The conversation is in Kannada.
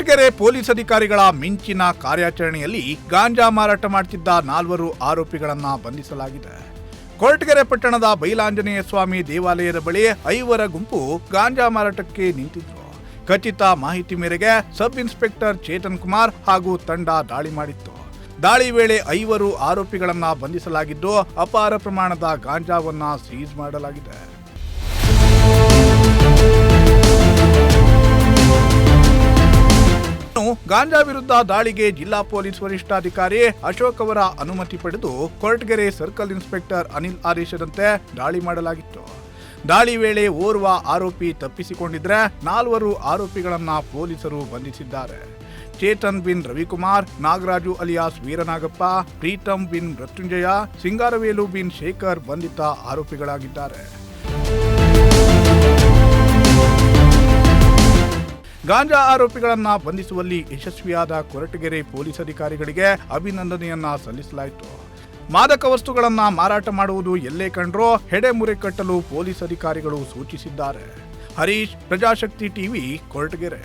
ಕೊರಟಗೆರೆ ಪೊಲೀಸ್ ಅಧಿಕಾರಿಗಳ ಮಿಂಚಿನ ಕಾರ್ಯಾಚರಣೆಯಲ್ಲಿ ಗಾಂಜಾ ಮಾರಾಟ ಮಾಡುತ್ತಿದ್ದ 4 ಆರೋಪಿಗಳನ್ನ ಬಂಧಿಸಲಾಗಿದೆ. ಕೊರಟಗೆರೆ ಪಟ್ಟಣದ ಬೈಲಾಂಜನೇಯ ಸ್ವಾಮಿ ದೇವಾಲಯದ ಬಳಿ 5 ಗುಂಪು ಗಾಂಜಾ ಮಾರಾಟಕ್ಕೆ ನಿಂತಿದ್ರು. ಖಚಿತ ಮಾಹಿತಿ ಮೇರೆಗೆ ಸಬ್ ಇನ್ಸ್ಪೆಕ್ಟರ್ ಚೇತನ್ ಕುಮಾರ್ ಹಾಗೂ ತಂಡ ದಾಳಿ ಮಾಡಿತ್ತು. ದಾಳಿ ವೇಳೆ 5 ಆರೋಪಿಗಳನ್ನ ಬಂಧಿಸಲಾಗಿದ್ದು ಅಪಾರ ಪ್ರಮಾಣದ ಗಾಂಜಾವನ್ನ ಸೀಜ್ ಮಾಡಲಾಗಿದೆ. ಗಾಂಜಾ ವಿರುದ್ಧ ದಾಳಿಗೆ ಜಿಲ್ಲಾ ಪೊಲೀಸ್ ವರಿಷ್ಠಾಧಿಕಾರಿ ಅಶೋಕ್ ಅವರ ಅನುಮತಿ ಪಡೆದು ಕೊರಟಗೆರೆ ಸರ್ಕಲ್ ಇನ್ಸ್ಪೆಕ್ಟರ್ ಅನಿಲ್ ಆದೇಶದಂತೆ ದಾಳಿ ಮಾಡಲಾಗಿತ್ತು. ದಾಳಿ ವೇಳೆ ಓರ್ವ ಆರೋಪಿ ತಪ್ಪಿಸಿಕೊಂಡಿದ್ರೆ 4 ಆರೋಪಿಗಳನ್ನ ಪೊಲೀಸರು ಬಂಧಿಸಿದ್ದಾರೆ. ಚೇತನ್ ಬಿನ್ ರವಿಕುಮಾರ್, ನಾಗರಾಜು ಅಲಿಯಾಸ್ ವೀರನಾಗಪ್ಪ, ಪ್ರೀತಮ್ ಬಿನ್ ಮೃತ್ಯುಂಜಯ, ಸಿಂಗಾರವೇಲು ಬಿನ್ ಶೇಖರ್ ಬಂಧಿತ ಆರೋಪಿಗಳಾಗಿದ್ದಾರೆ. ಗಾಂಜಾ ಆರೋಪಿಗಳನ್ನ ಬಂಧಿಸುವಲ್ಲಿ ಯಶಸ್ವಿಯಾದ ಕೊರಟಗೆರೆ ಪೊಲೀಸ್ ಅಧಿಕಾರಿಗಳಿಗೆ ಅಭಿನಂದನೆಯನ್ನ ಸಲ್ಲಿಸಲಾಯಿತು. ಮಾದಕ ವಸ್ತುಗಳನ್ನ ಮಾರಾಟ ಮಾಡುವುದು ಎಲ್ಲೇ ಕಂಡ್ರೂ ಹೆಡೆಮುರೆ ಕಟ್ಟಲು ಪೊಲೀಸ್ ಅಧಿಕಾರಿಗಳು ಸೂಚಿಸಿದ್ದಾರೆ. ಹರೀಶ್, ಪ್ರಜಾಶಕ್ತಿ ಟಿವಿ, ಕೊರಟಗೆರೆ.